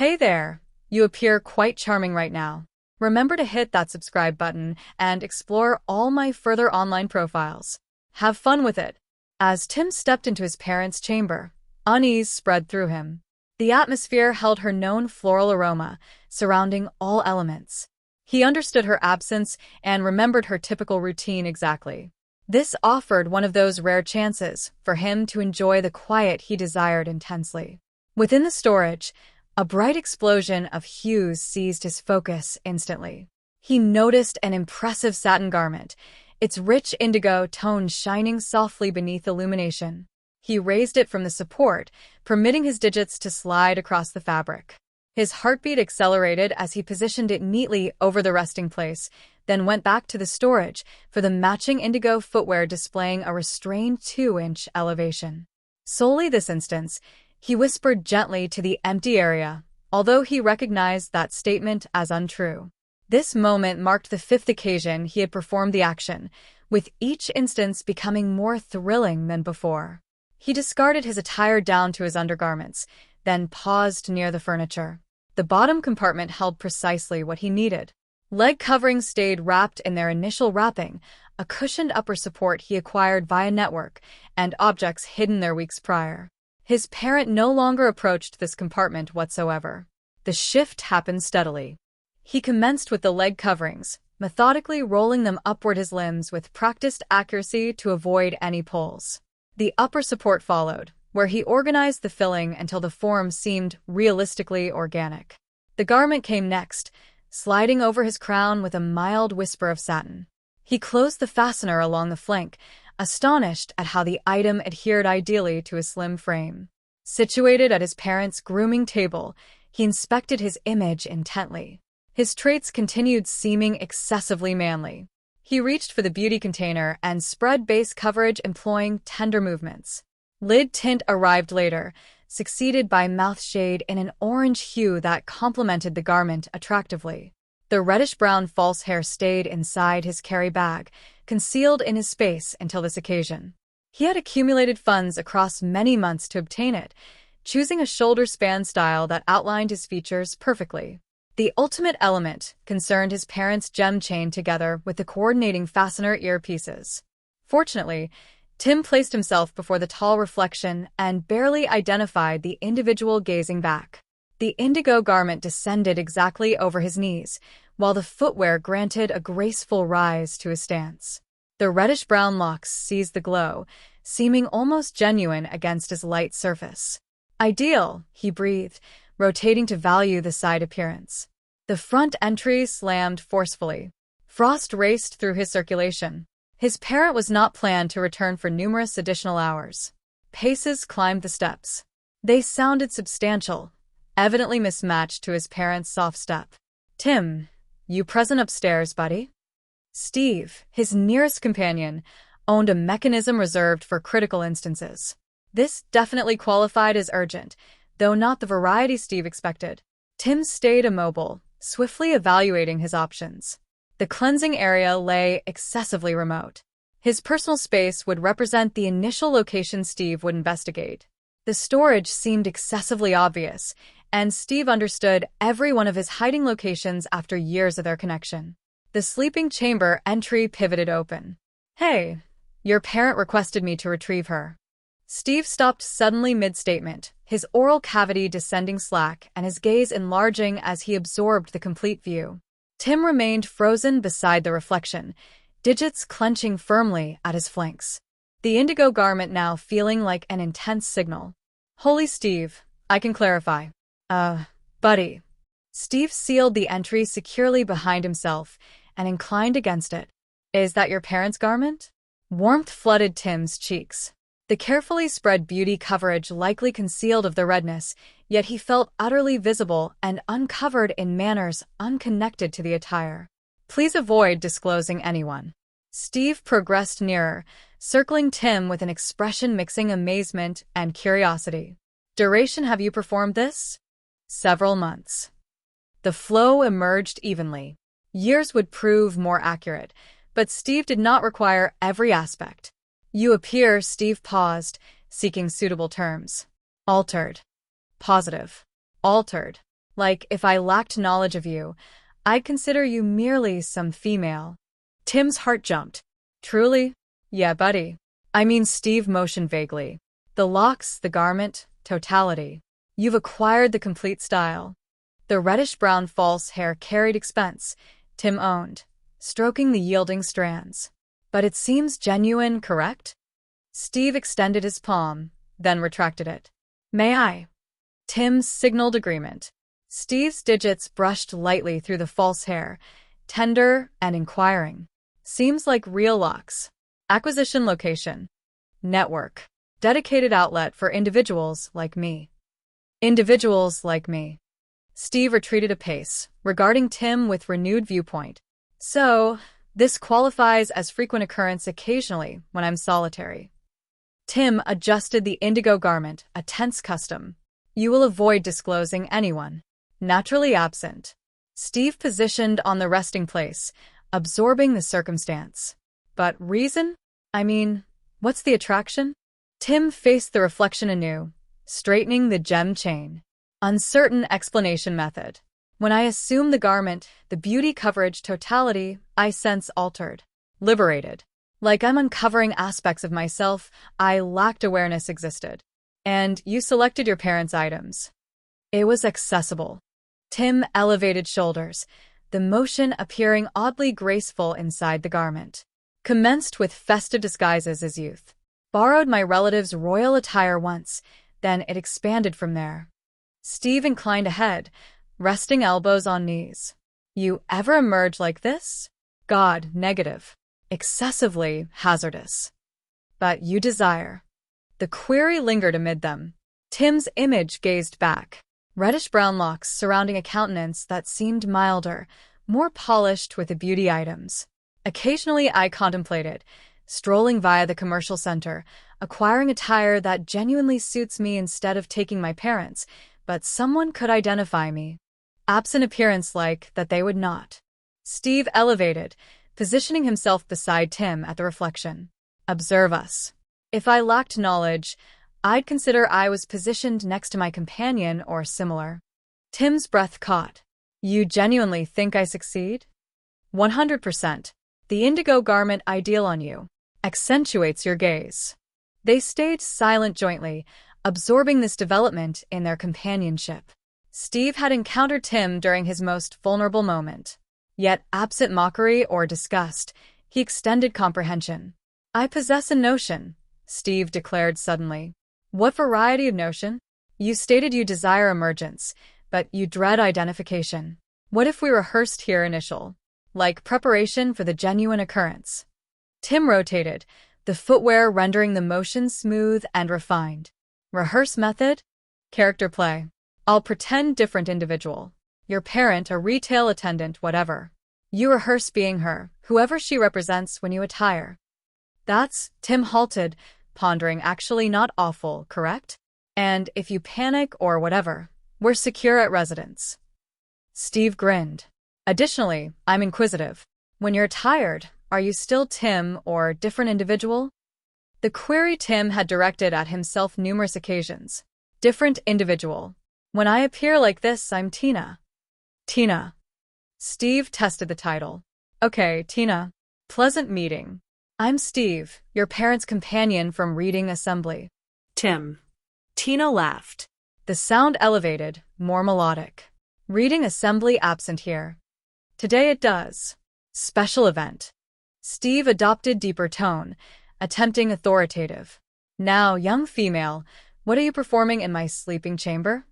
Hey there! You appear quite charming right now. Remember to hit that subscribe button and explore all my further online profiles. Have fun with it. As Tim stepped into his parents' chamber, unease spread through him. The atmosphere held her known floral aroma, surrounding all elements. He understood her absence and remembered her typical routine exactly. This offered one of those rare chances for him to enjoy the quiet he desired intensely. Within the storage, a bright explosion of hues seized his focus instantly. He noticed an impressive satin garment, its rich indigo tones shining softly beneath illumination. He raised it from the support, permitting his digits to slide across the fabric. His heartbeat accelerated as he positioned it neatly over the resting place, then went back to the storage for the matching indigo footwear displaying a restrained 2-inch elevation. Solely this instance, he whispered gently to the empty area, although he recognized that statement as untrue. This moment marked the 5th occasion he had performed the action, with each instance becoming more thrilling than before. He discarded his attire down to his undergarments, then paused near the furniture. The bottom compartment held precisely what he needed. Leg coverings stayed wrapped in their initial wrapping, a cushioned upper support he acquired via network, and objects hidden there weeks prior. His parent no longer approached this compartment whatsoever. The shift happened steadily. He commenced with the leg coverings, methodically rolling them upward his limbs with practiced accuracy to avoid any pulls. The upper support followed, where he organized the filling until the form seemed realistically organic. The garment came next, sliding over his crown with a mild whisper of satin. He closed the fastener along the flank, astonished at how the item adhered ideally to his slim frame. Situated at his parents' grooming table, he inspected his image intently. His traits continued seeming excessively manly. He reached for the beauty container and spread base coverage employing tender movements. Lid tint arrived later, succeeded by mouth shade in an orange hue that complemented the garment attractively. The reddish-brown false hair stayed inside his carry bag, concealed in his space until this occasion. He had accumulated funds across many months to obtain it, choosing a shoulder-span style that outlined his features perfectly. The ultimate element concerned his parents' gem chain together with the coordinating fastener earpieces. Fortunately, Tim placed himself before the tall reflection and barely identified the individual gazing back. The indigo garment descended exactly over his knees, while the footwear granted a graceful rise to his stance. The reddish-brown locks seized the glow, seeming almost genuine against his light surface. Ideal, he breathed, rotating to value the side appearance. The front entry slammed forcefully. Frost raced through his circulation. His parent was not planned to return for numerous additional hours. Paces climbed the steps. They sounded substantial, evidently mismatched to his parents' soft step. "Tim, you present upstairs, buddy?" Steve, his nearest companion, owned a mechanism reserved for critical instances. This definitely qualified as urgent, though not the variety Steve expected. Tim stayed immobile, swiftly evaluating his options. The cleansing area lay excessively remote. His personal space would represent the initial location Steve would investigate. The storage seemed excessively obvious, and Steve understood every one of his hiding locations after years of their connection. The sleeping chamber entry pivoted open. "Hey, your parent requested me to retrieve her." Steve stopped suddenly mid-statement, his oral cavity descending slack and his gaze enlarging as he absorbed the complete view. Tim remained frozen beside the reflection, digits clenching firmly at his flanks. The indigo garment now feeling like an intense signal. "Holy Steve, I can clarify. Buddy." Steve sealed the entry securely behind himself and inclined against it. "Is that your parents' garment?" Warmth flooded Tim's cheeks. The carefully spread beauty coverage likely concealed of the redness, yet he felt utterly visible and uncovered in manners unconnected to the attire. "Please avoid disclosing anyone." Steve progressed nearer, circling Tim with an expression mixing amazement and curiosity. "Duration have you performed this?" "Several months." The flow emerged evenly. Years would prove more accurate, but Steve did not require every aspect. "You appear," Steve paused, seeking suitable terms. "Altered." "Positive." "Altered." Like, if I lacked knowledge of you, I'd consider you merely some female. Tim's heart jumped. Truly? Yeah, buddy. I mean, Steve motioned vaguely. The locks, the garment, totality. You've acquired the complete style. The reddish-brown false hair carried expense, Tim owned, stroking the yielding strands. But it seems genuine, correct? Steve extended his palm, then retracted it. May I? Tim signaled agreement. Steve's digits brushed lightly through the false hair, tender and inquiring. Seems like real locks. Acquisition location. Network. Dedicated outlet for individuals like me. Individuals like me. Steve retreated a pace, regarding Tim with renewed viewpoint. So, this qualifies as frequent occurrence occasionally when I'm solitary. Tim adjusted the indigo garment, a tense custom. You will avoid disclosing anyone. Naturally absent. Steve positioned on the resting place, absorbing the circumstance. But reason? I mean, what's the attraction? Tim faced the reflection anew, straightening the gem chain. Uncertain explanation method. When I assume the garment, the beauty coverage totality, I sense altered. Liberated. Like I'm uncovering aspects of myself I lacked awareness existed. And you selected your parents' items. It was accessible. Tim elevated shoulders, the motion appearing oddly graceful inside the garment. Commenced with festive disguises as youth. Borrowed my relative's royal attire once, then it expanded from there. Steve inclined ahead, resting elbows on knees. You ever emerge like this? God, negative. Excessively hazardous. But you desire. The query lingered amid them. Tim's image gazed back. Reddish-brown locks surrounding a countenance that seemed milder, more polished with the beauty items. Occasionally I contemplated, strolling via the commercial center, acquiring attire that genuinely suits me instead of taking my parents, but someone could identify me. Absent appearance like that they would not. Steve elevated, positioning himself beside Tim at the reflection. Observe us. If I lacked knowledge, I'd consider I was positioned next to my companion or similar. Tim's breath caught. You genuinely think I succeed? 100%. The indigo garment ideal on you accentuates your gaze. They stayed silent jointly, absorbing this development in their companionship. Steve had encountered Tim during his most vulnerable moment. Yet, absent mockery or disgust, he extended comprehension. I possess a notion, Steve declared suddenly. What variety of notion? You stated you desire emergence, but you dread identification. What if we rehearsed here initial? Like preparation for the genuine occurrence. Tim rotated, the footwear rendering the motion smooth and refined. Rehearse method? Character play. I'll pretend different individual. Your parent, a retail attendant, whatever. You rehearse being her, whoever she represents when you attire. Tim halted, pondering actually not awful, correct? And if you panic or whatever, we're secure at residence. Steve grinned. Additionally, I'm inquisitive. When you're tired, are you still Tim or different individual? The query Tim had directed at himself numerous occasions. Different individual. When I appear like this, I'm Tina. Tina. Steve tested the title. Okay, Tina. Pleasant meeting. I'm Steve, your parents' companion from reading assembly. Tim. Tina laughed. The sound elevated, more melodic. Reading assembly absent here. Today it does. Special event. Steve adopted deeper tone, attempting authoritative. Now, young female, what are you performing in my sleeping chamber?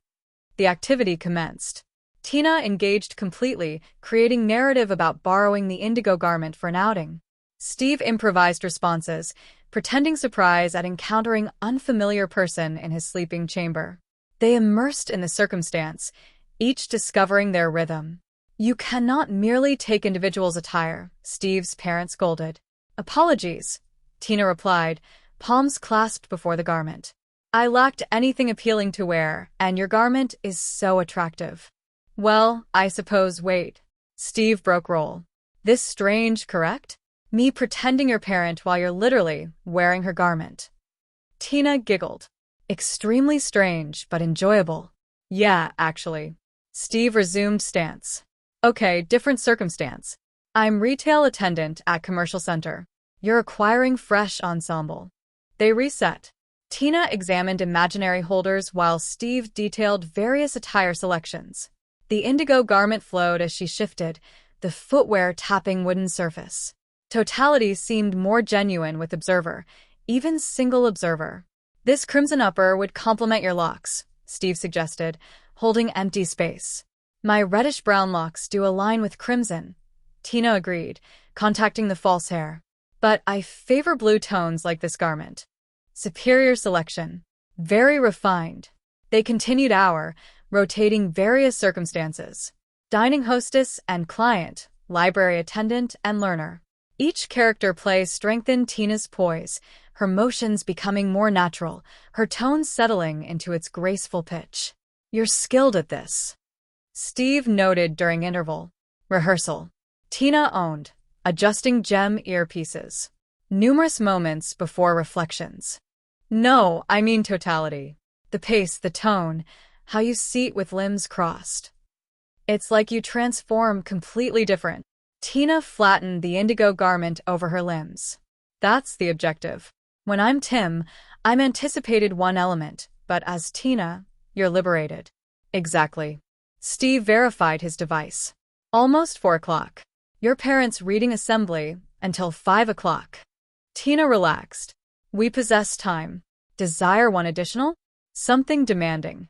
The activity commenced. Tina engaged completely, creating narrative about borrowing the indigo garment for an outing. Steve improvised responses, pretending surprise at encountering unfamiliar person in his sleeping chamber. They immersed in the circumstance, each discovering their rhythm. You cannot merely take individuals' attire, Steve's parents scolded. Apologies, Tina replied, palms clasped before the garment. I lacked anything appealing to wear, and your garment is so attractive. Well, I suppose wait. Steve broke roll. This strange, correct? Me pretending your parent while you're literally wearing her garment. Tina giggled. Extremely strange, but enjoyable. Yeah, actually. Steve resumed stance. Okay, different circumstance. I'm retail attendant at commercial center. You're acquiring fresh ensemble. They reset. Tina examined imaginary holders while Steve detailed various attire selections. The indigo garment flowed as she shifted, the footwear tapping wooden surface. Totality seemed more genuine with observer, even single observer. This crimson upper would complement your locks, Steve suggested, holding empty space. My reddish-brown locks do align with crimson, Tina agreed, contacting the false hair. But I favor blue tones like this garment. Superior selection. Very refined. They continued hour, rotating various circumstances. Dining hostess and client, library attendant and learner. Each character play strengthened Tina's poise, her motions becoming more natural, her tone settling into its graceful pitch. You're skilled at this, Steve noted during interval. Rehearsal. Tina owned, adjusting gem earpieces. Numerous moments before reflections. No, I mean totality. The pace, the tone, how you seat with limbs crossed. It's like you transform completely different. Tina flattened the indigo garment over her limbs. That's the objective. When I'm Tim, I'm anticipated one element, but as Tina, you're liberated. Exactly. Steve verified his device. Almost 4 o'clock. Your parents' reading assembly until 5 o'clock. Tina relaxed. We possess time. Desire one additional? Something demanding.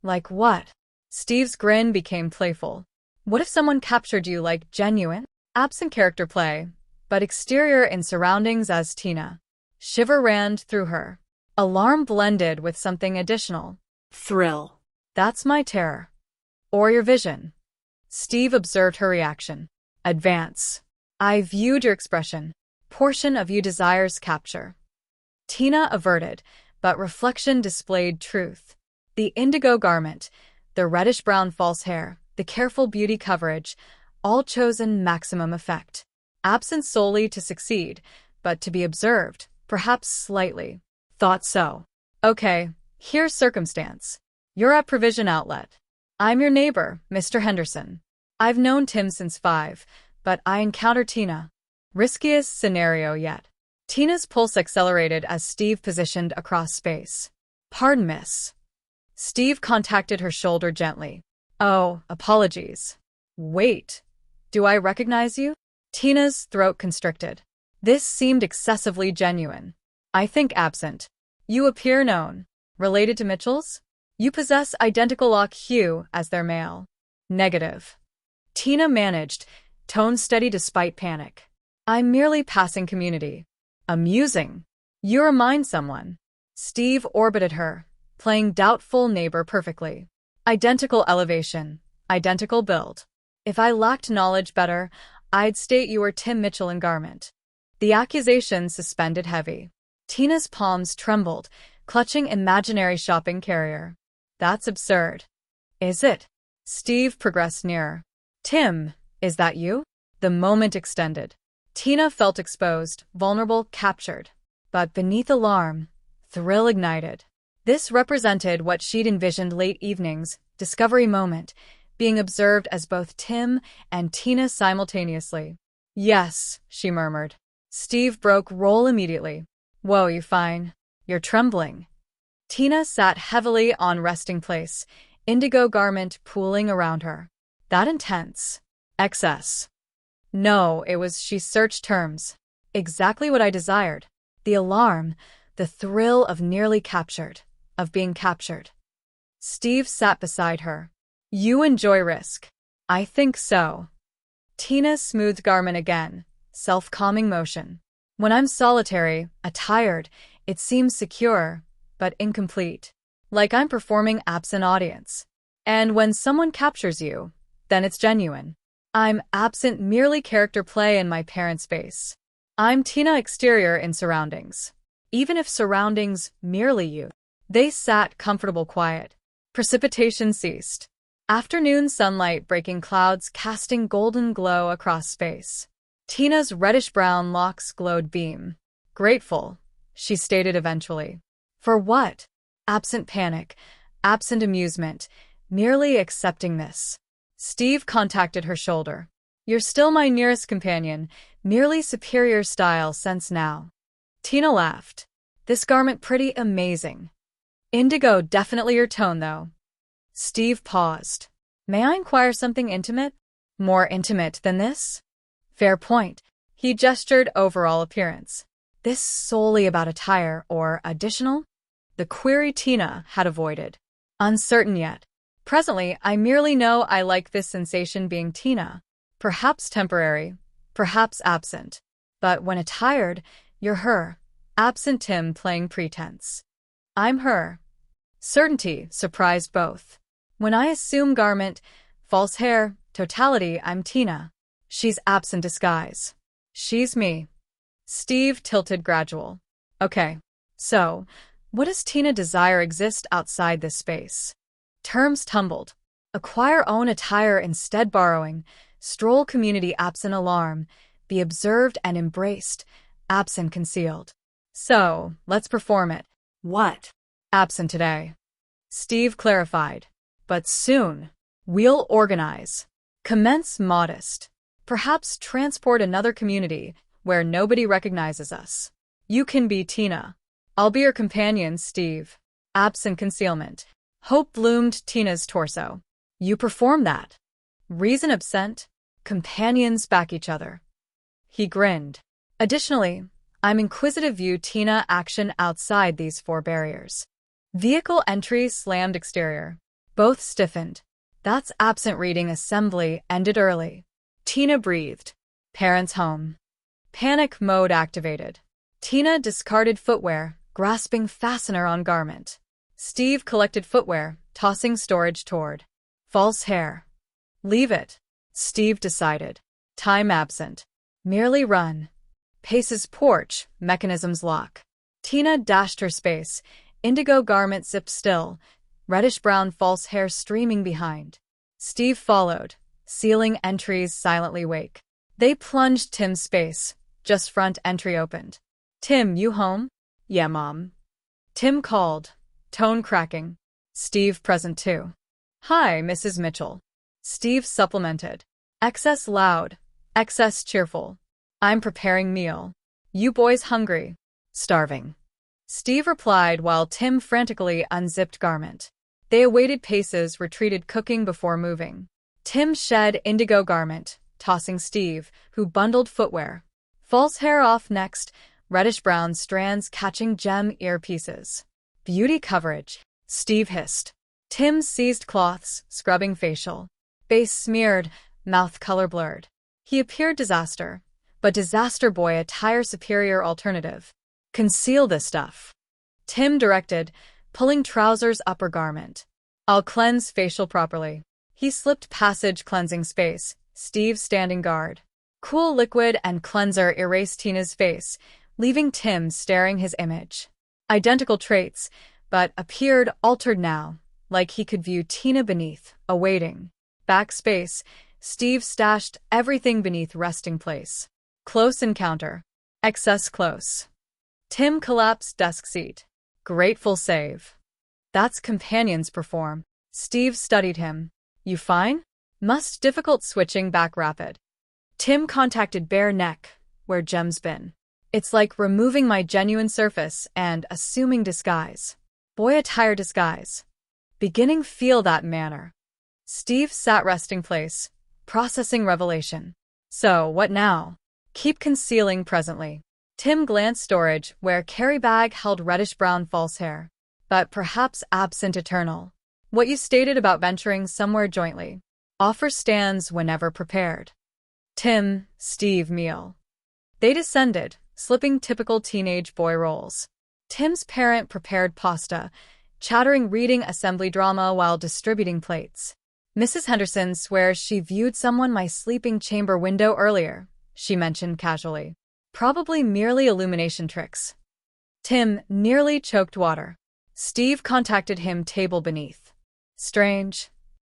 Like what? Steve's grin became playful. What if someone captured you like genuine, absent character play, but exterior in surroundings as Tina? Shiver ran through her. Alarm blended with something additional. Thrill. That's my terror. Or your vision. Steve observed her reaction. Advance. I viewed your expression. Portion of you desires capture. Tina averted, but reflection displayed truth. The indigo garment, the reddish-brown false hair, the careful beauty coverage, all chosen maximum effect. Absent solely to succeed, but to be observed, perhaps slightly. Thought so. Okay, here's circumstance. You're at Provision Outlet. I'm your neighbor, Mr. Henderson. I've known Tim since 5, but I encounter Tina. Riskiest scenario yet. Tina's pulse accelerated as Steve positioned across space. Pardon, miss. Steve contacted her shoulder gently. Oh, apologies. Wait. Do I recognize you? Tina's throat constricted. This seemed excessively genuine. I think absent. You appear known. Related to Mitchell's? You possess identical lock hue as their male. Negative. Tina managed, tone steady despite panic. I'm merely passing community. Amusing. You remind someone. Steve orbited her, playing doubtful neighbor perfectly. Identical elevation, identical build. If I lacked knowledge better, I'd state you were Tim Mitchell in garment. The accusation suspended heavy. Tina's palms trembled, clutching imaginary shopping carrier. That's absurd. Is it? Steve progressed nearer. Tim, is that you? The moment extended. Tina felt exposed, vulnerable, captured. But beneath alarm, thrill ignited. This represented what she'd envisioned late evenings, discovery moment, being observed as both Tim and Tina simultaneously. Yes, she murmured. Steve broke roll immediately. Whoa, you fine. You're trembling. Tina sat heavily on resting place, indigo garment pooling around her. That intense. Excess. No, she searched terms. Exactly what I desired. The alarm, the thrill of nearly captured, of being captured. Steve sat beside her. You enjoy risk. I think so. Tina smoothed garment again, self-calming motion. When I'm solitary, attired, it seems secure, but incomplete. Like I'm performing absent audience. And when someone captures you, then it's genuine. I'm absent merely character play in my parents' face. I'm Tina exterior in surroundings. Even if surroundings merely you. They sat comfortable quiet. Precipitation ceased. Afternoon sunlight breaking clouds casting golden glow across space. Tina's reddish-brown locks glowed beam. Grateful, she stated eventually. For what? Absent panic, absent amusement, merely accepting this. Steve contacted her shoulder. You're still my nearest companion, merely superior style sense now. Tina laughed. This garment pretty amazing. Indigo definitely your tone though. Steve paused. May I inquire something intimate? More intimate than this? Fair point. He gestured overall appearance. This solely about attire or additional? The query Tina had avoided. Uncertain yet. Presently, I merely know I like this sensation being Tina. Perhaps temporary, perhaps absent. But when attired, you're her. Absent Tim playing pretense. I'm her. Certainty surprised both. When I assume garment, false hair, totality, I'm Tina. She's absent disguise. She's me. Steve tilted gradual. Okay. So, what does Tina desire exist outside this space? Terms tumbled. Acquire own attire instead borrowing. Stroll community absent alarm. Be observed and embraced. Absent concealed. So, let's perform it. What? Absent today. Steve clarified. But soon. We'll organize. Commence modest. Perhaps transport another community where nobody recognizes us. You can be Tina. I'll be your companion, Steve. Absent concealment. Hope bloomed Tina's torso. You perform that. Reason absent. Companions back each other. He grinned. Additionally, I'm inquisitive view Tina action outside these 4 barriers. Vehicle entry slammed exterior. Both stiffened. That's absent reading assembly ended early. Tina breathed. Parents home. Panic mode activated. Tina discarded footwear, grasping fastener on garment. Steve collected footwear, tossing storage toward. False hair. Leave it. Steve decided. Time absent. Merely run. Pace's porch, mechanisms lock. Tina dashed her space. Indigo garment zipped still. Reddish-brown false hair streaming behind. Steve followed. Sealing entries silently wake. They plunged Tim's space. Just front entry opened. Tim, you home? Yeah, Mom. Tim called. Tone cracking. Steve present too. Hi, Mrs. Mitchell. Steve supplemented. Excess loud. Excess cheerful. I'm preparing meal. You boys hungry? Starving. Steve replied while Tim frantically unzipped garment. They awaited paces, retreated cooking before moving. Tim shed indigo garment, tossing Steve, who bundled footwear. False hair off next, reddish-brown strands catching gem earpieces. Beauty coverage. Steve hissed. Tim seized cloths, scrubbing facial. Face smeared, mouth color blurred. He appeared disaster. But disaster boy attire superior alternative. Conceal this stuff. Tim directed, pulling trousers upper garment. I'll cleanse facial properly. He slipped passage cleansing space, Steve standing guard. Cool liquid and cleanser erased Tina's face, leaving Tim staring his image. Identical traits, but appeared altered now, like he could view Tina beneath, awaiting. Backspace, Steve stashed everything beneath resting place. Close encounter. Excess close. Tim collapsed desk seat. Grateful save. That's companions perform. Steve studied him. You fine? Must difficult switching back rapid. Tim contacted bare neck, where gem's been. It's like removing my genuine surface and assuming disguise. Boy attire disguise. Beginning feel that manner. Steve sat resting place, processing revelation. So, what now? Keep concealing presently. Tim glanced storage where carry bag held reddish-brown false hair. But perhaps absent eternal. What you stated about venturing somewhere jointly. Offer stands whenever prepared. Tim, Steve meal. They descended, slipping typical teenage boy roles. Tim's parent prepared pasta, chattering reading assembly drama while distributing plates. Mrs. Henderson swears she viewed someone my sleeping chamber window earlier, she mentioned casually. Probably merely illumination tricks. Tim nearly choked water. Steve contacted him table beneath. Strange.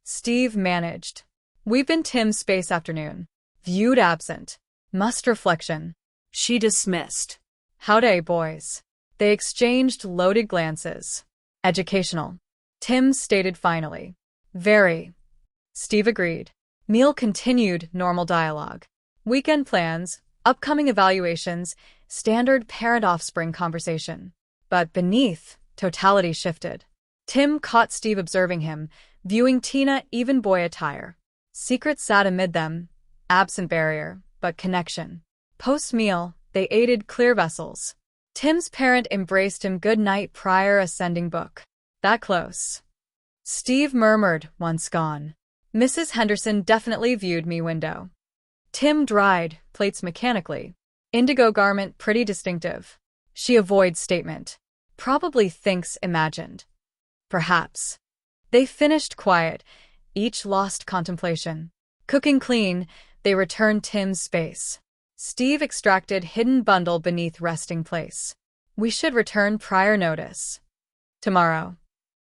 Steve managed. We've been Tim's space afternoon. Viewed absent. Must reflection. She dismissed. Howday, boys. They exchanged loaded glances. Educational. Tim stated finally. Very. Steve agreed. Meal continued normal dialogue. Weekend plans, upcoming evaluations, standard parent-offspring conversation. But beneath, totality shifted. Tim caught Steve observing him, viewing Tina even boy attire. Secret sat amid them, absent barrier, but connection. Post-meal, they aided clear vessels. Tim's parent embraced him good night prior ascending book. That close. Steve murmured, once gone. Mrs. Henderson definitely viewed me window. Tim dried, plates mechanically. Indigo garment pretty distinctive. She avoids statement. Probably thinks imagined. Perhaps. They finished quiet, each lost contemplation. Cooking clean, they returned Tim's space. Steve extracted hidden bundle beneath resting place. We should return prior notice. Tomorrow.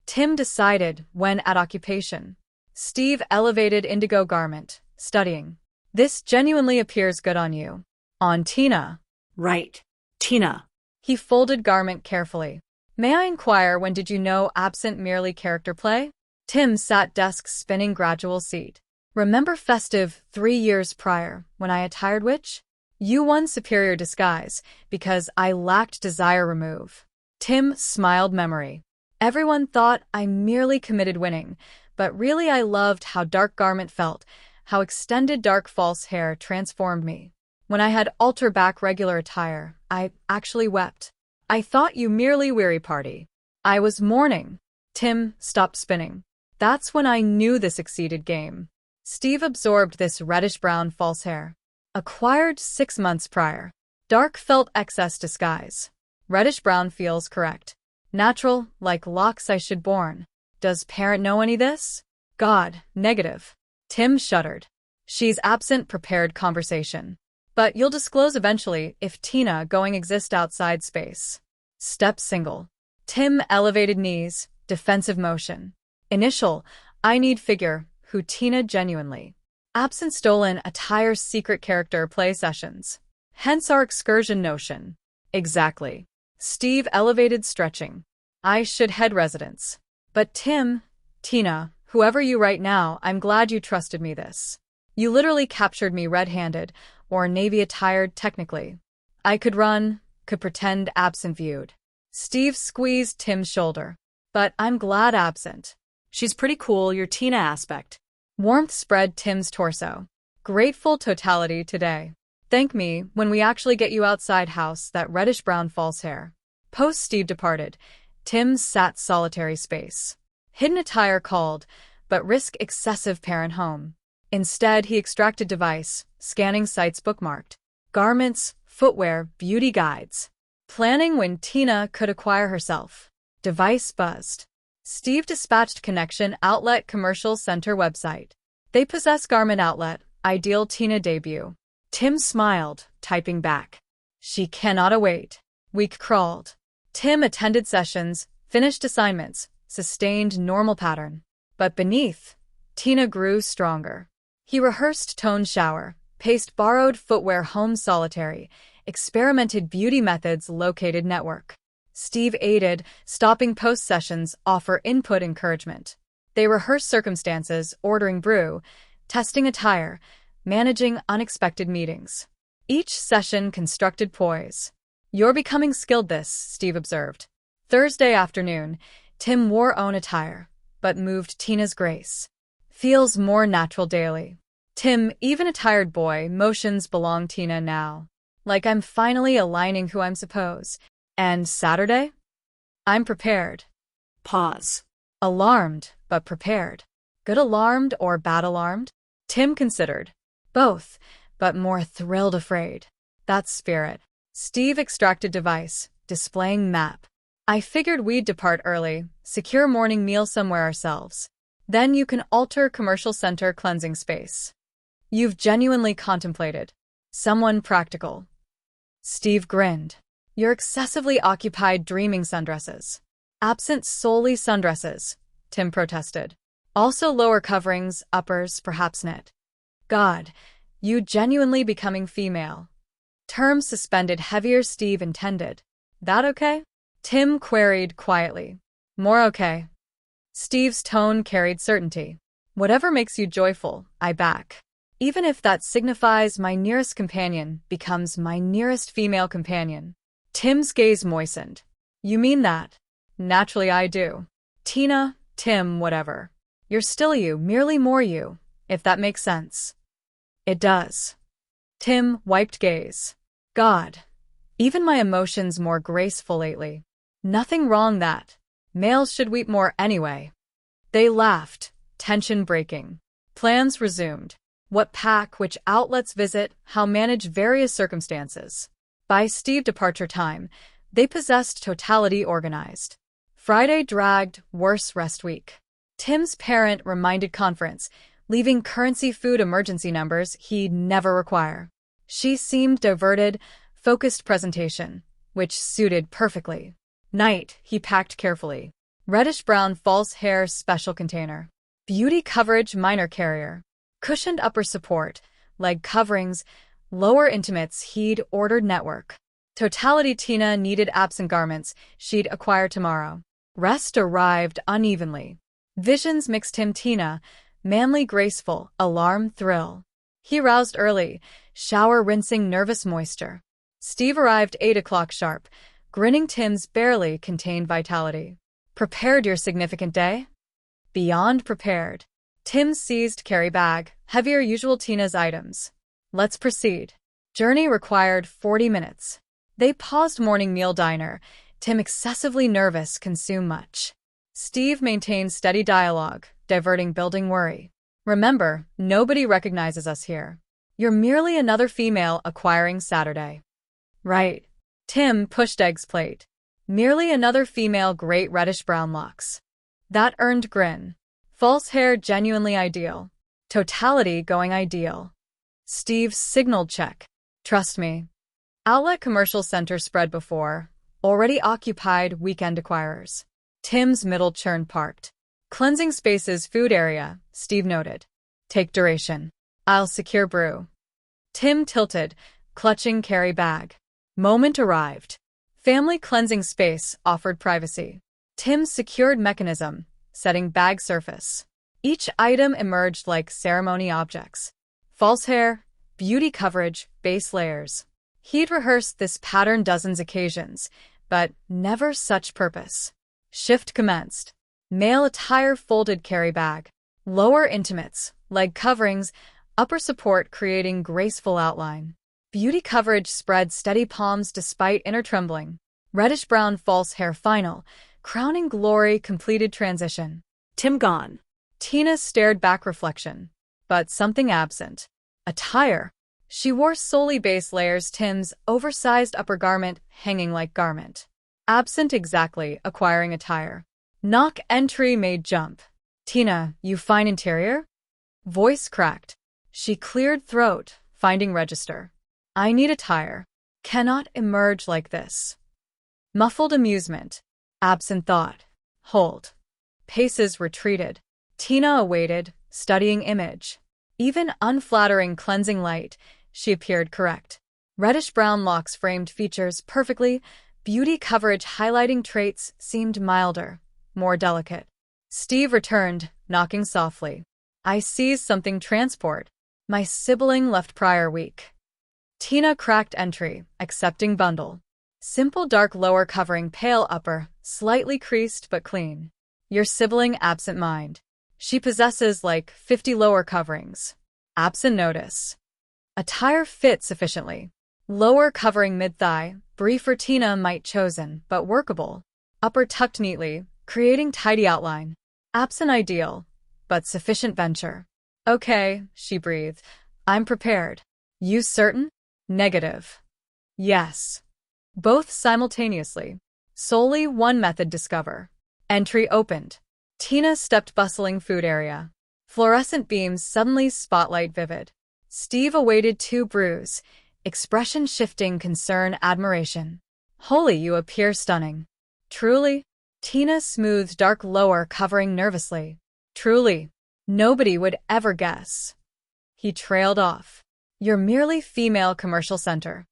Tim decided when at occupation. Steve elevated indigo garment, studying. This genuinely appears good on you. On Tina. Right. Tina. He folded garment carefully. May I inquire when did you know absent merely character play? Tim sat desk spinning gradual seat. Remember festive 3 years prior, when I attired witch? You won superior disguise, because I lacked desire remove. Tim smiled memory. Everyone thought I merely committed winning, but really I loved how dark garment felt, how extended dark false hair transformed me. When I had altar back regular attire, I actually wept. I thought you merely weary party. I was mourning. Tim stopped spinning. That's when I knew this exceeded game. Steve absorbed this reddish-brown false hair. Acquired 6 months prior. Dark felt excess disguise. Reddish-brown feels correct. Natural, like locks I should born. Does parent know any this? God, negative. Tim shuddered. She's absent prepared conversation. But you'll disclose eventually if Tina going exist outside space. Step single. Tim elevated knees, defensive motion. Initial, I need figure, who Tina genuinely. Absent stolen attire secret character play sessions. Hence our excursion notion. Exactly. Steve elevated stretching. I should head residence. But Tim, Tina, whoever you right now, I'm glad you trusted me this. You literally captured me red-handed, or navy attired technically. I could run, could pretend absent viewed. Steve squeezed Tim's shoulder. But I'm glad absent. She's pretty cool, your Tina aspect. Warmth spread Tim's torso. Grateful totality today. Thank me when we actually get you outside house that reddish-brown false hair. Post Steve departed. Tim sat solitary space. Hidden attire called, but risk excessive parent home. Instead, he extracted device, scanning sites bookmarked. Garments, footwear, beauty guides. Planning when Tina could acquire herself. Device buzzed. Steve dispatched connection outlet commercial center website. They possess garment outlet, ideal Tina debut. Tim smiled, typing back. She cannot await. Week crawled. Tim attended sessions, finished assignments, sustained normal pattern. But beneath, Tina grew stronger. He rehearsed tone shower, paced borrowed footwear home solitary, experimented beauty methods located network. Steve aided, stopping post-sessions, offer input encouragement. They rehearsed circumstances, ordering brew, testing attire, managing unexpected meetings. Each session constructed poise. You're becoming skilled this, Steve observed. Thursday afternoon, Tim wore own attire, but moved Tina's grace. Feels more natural daily. Tim, even a tired boy, motions belong Tina now. Like I'm finally aligning who I'm supposed. And Saturday? I'm prepared. Pause. Alarmed, but prepared. Good alarmed or bad alarmed? Tim considered. Both, but more thrilled afraid. That's spirit. Steve extracted device, displaying map. I figured we'd depart early, secure morning meal somewhere ourselves. Then you can alter commercial center cleansing space. You've genuinely contemplated. Someone practical. Steve grinned. You're excessively occupied dreaming sundresses. Absent solely sundresses, Tim protested. Also lower coverings, uppers, perhaps knit. God, you genuinely becoming female. Term suspended heavier Steve intended. That okay? Tim queried quietly. More okay. Steve's tone carried certainty. Whatever makes you joyful, I back. Even if that signifies my nearest companion becomes my nearest female companion. Tim's gaze moistened. You mean that? Naturally I do. Tina, Tim, whatever. You're still you, merely more you, if that makes sense. It does. Tim wiped gaze. God. Even my emotions more graceful lately. Nothing wrong that. Males should weep more anyway. They laughed, tension breaking. Plans resumed. What pack, which outlets visit, how manage various circumstances. By Steve departure time, they possessed totality organized. Friday dragged, worse rest week. Tim's parent reminded conference, leaving currency food emergency numbers he'd never require. She seemed diverted, focused presentation, which suited perfectly. Night, he packed carefully. Reddish-brown false hair special container. Beauty coverage minor carrier. Cushioned upper support, leg coverings, lower intimates he'd ordered network. Totality Tina needed absent garments she'd acquire tomorrow. Rest arrived unevenly. Visions mixed him Tina, manly graceful, alarm thrill. He roused early, shower rinsing nervous moisture. Steve arrived 8 o'clock sharp, grinning Tim's barely contained vitality. Prepared your significant day? Beyond prepared. Tim seized carry bag, heavier usual Tina's items. Let's proceed. Journey required 40 minutes. They paused morning meal diner. Tim excessively nervous consume much. Steve maintained steady dialogue, diverting building worry. Remember, nobody recognizes us here. You're merely another female acquiring Saturday. Right. Tim pushed Egg's plate. Merely another female great reddish-brown locks. That earned grin. False hair genuinely ideal. Totality going ideal. Steve signaled check. Trust me. Outlet commercial center spread before. Already occupied weekend acquirers. Tim's middle churn parked. Cleansing spaces food area, Steve noted. Take duration. I'll secure brew. Tim tilted, clutching carry bag. Moment arrived. Family cleansing space offered privacy. Tim secured mechanism, setting bag surface. Each item emerged like ceremony objects. False hair, beauty coverage, base layers. He'd rehearsed this pattern dozens occasions, but never such purpose. Shift commenced. Male attire folded carry bag. Lower intimates, leg coverings, upper support creating graceful outline. Beauty coverage spread steady palms despite inner trembling. Reddish-brown false hair final, crowning glory completed transition. Tim gone. Tina stared back reflection. But something absent. Attire. She wore solely base layers Tim's oversized upper garment hanging like garment. Absent exactly, acquiring attire. Knock entry made jump. Tina, you fine interior? Voice cracked. She cleared throat, finding register. I need attire. Cannot emerge like this. Muffled amusement. Absent thought. Hold. Paces retreated. Tina awaited, studying image. Even unflattering cleansing light, she appeared correct. Reddish-brown locks framed features perfectly, beauty coverage highlighting traits seemed milder, more delicate. Steve returned, knocking softly. I seized something transport. My sibling left prior week. Tina cracked entry, accepting bundle. Simple dark lower covering pale upper, slightly creased but clean. Your sibling absent mind. She possesses like 50 lower coverings. Absent notice. Attire fit sufficiently. Lower covering mid-thigh, briefer Tina might chosen, but workable. Upper tucked neatly, creating tidy outline. Absent ideal, but sufficient venture. Okay, she breathed. I'm prepared. You certain? Negative. Yes. Both simultaneously. Solely one method discover. Entry opened. Tina stepped bustling food area. Fluorescent beams suddenly spotlight vivid. Steve awaited 2 brews, expression shifting concern admiration. Holy, you appear stunning. Truly? Tina smoothed dark lower covering nervously. Truly. Nobody would ever guess. He trailed off. You're merely female commercial center.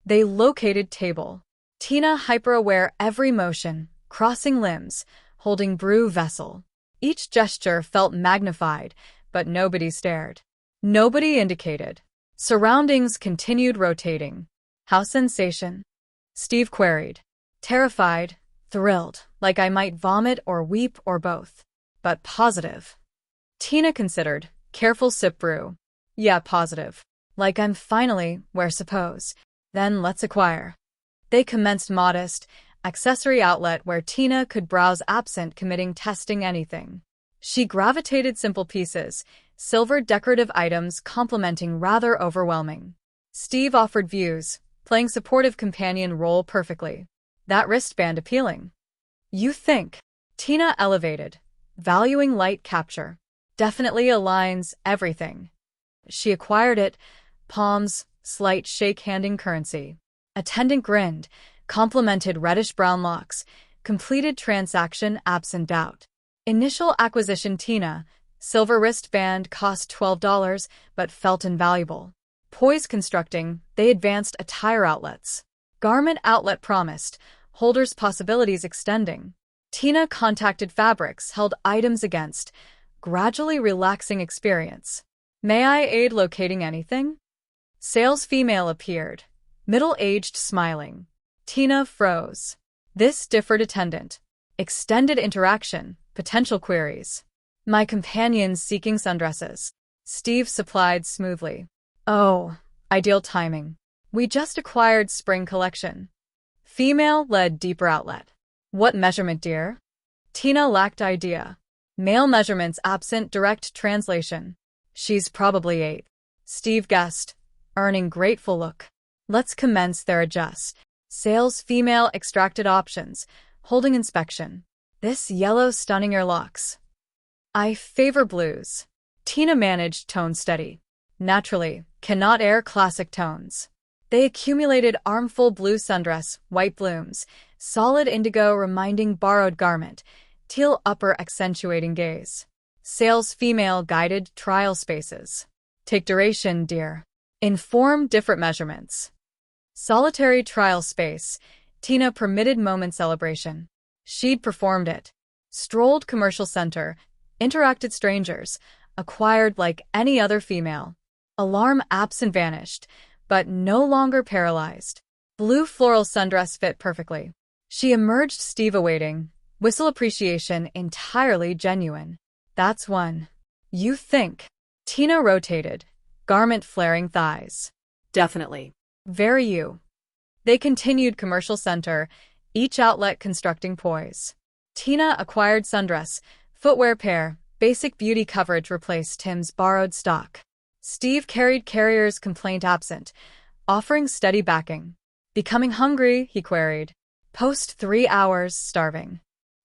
They located table. Tina hyper-aware every motion, crossing limbs, holding brew vessel. Each gesture felt magnified, but nobody stared. Nobody indicated. Surroundings continued rotating. How sensation? Steve queried. Terrified, thrilled, like I might vomit or weep or both. But positive. Tina considered, careful sip brew. Yeah, positive. Like I'm finally where suppose. Then let's acquire. They commenced modest, accessory outlet where Tina could browse absent committing testing anything. She gravitated simple pieces, silver decorative items complementing rather overwhelming. Steve offered views, playing supportive companion role perfectly. That wristband appealing. You think? Tina elevated, valuing light capture. Definitely aligns everything. She acquired it, palms, slight shake-handing currency. Attendant grinned, complimented reddish-brown locks, completed transaction absent doubt. Initial acquisition Tina, silver wristband cost $12 but felt invaluable. Poise constructing, they advanced attire outlets. Garment outlet promised, holders possibilities extending. Tina contacted fabrics held items against, gradually relaxing experience. May I aid locating anything? Sales female appeared, middle-aged smiling. Tina froze. This differed attendant. Extended interaction, potential queries. My companions seeking sundresses. Steve supplied smoothly. Oh, ideal timing. We just acquired spring collection. Female led deeper outlet. What measurement, dear? Tina lacked idea. Male measurements absent direct translation. She's probably 8. Steve guessed, earning grateful look. Let's commence their adjust. Sales female extracted options, holding inspection. This yellow stunning your locks. I favor blues. Tina managed tone steady. Naturally, cannot air classic tones. They accumulated armful blue sundress, white blooms, solid indigo reminding borrowed garment, teal upper accentuating gaze. Sales female guided trial spaces. Take duration, dear. Inform different measurements. Solitary trial space. Tina permitted moment celebration. She'd performed it. Strolled commercial center. Interacted strangers. Acquired like any other female. Alarm absent vanished, but no longer paralyzed. Blue floral sundress fit perfectly. She emerged Steve awaiting. Whistle appreciation entirely genuine. That's one. You think. Tina rotated. Garment flaring thighs. Definitely. Very you. They continued commercial center, each outlet constructing poise. Tina acquired sundress, footwear pair, basic beauty coverage replaced Tim's borrowed stock. Steve carried carrier's complaint absent, offering steady backing. Becoming hungry, he queried. Post 3 hours, starving.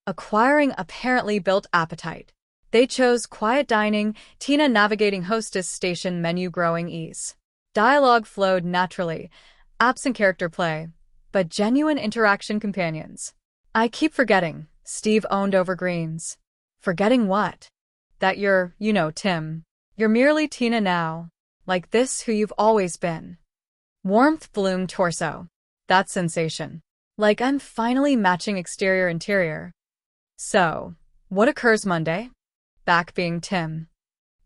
Acquiring apparently built appetite. They chose quiet dining, Tina navigating hostess station menu growing ease. Dialogue flowed naturally, absent character play, but genuine interaction companions. I keep forgetting, Steve owned over greens. Forgetting what? That you're, Tim. You're merely Tina now. Like this who you've always been. Warmth bloomed torso. That sensation. Like I'm finally matching exterior-interior. So, what occurs Monday? Back being Tim.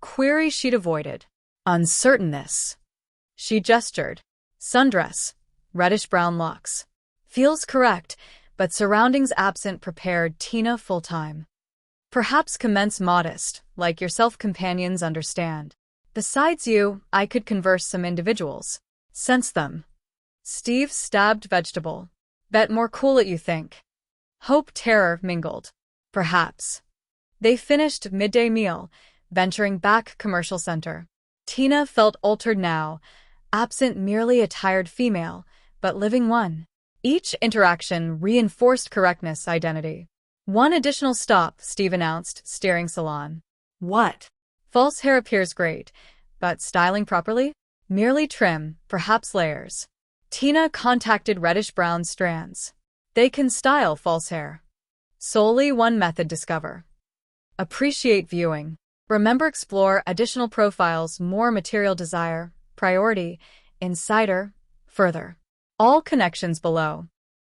Query she'd avoided. Uncertainness. She gestured. Sundress. Reddish-brown locks. Feels correct, but surroundings absent prepared Tina full-time. Perhaps commence modest, like yourself companions understand. Besides you, I could converse some individuals. Sense them. Steve stabbed vegetable. Bet more cool it you think. Hope terror mingled. Perhaps. They finished midday meal, venturing back commercial center. Tina felt altered now, absent merely a tired female, but living one. Each interaction reinforced correctness identity. One additional stop, Steve announced, steering salon. What? False hair appears great, but styling properly? Merely trim, perhaps layers. Tina contacted reddish-brown strands. They can style false hair. Solely one method discover. Appreciate viewing. Remember explore additional profiles more material desire, priority, insider, further. All connections below.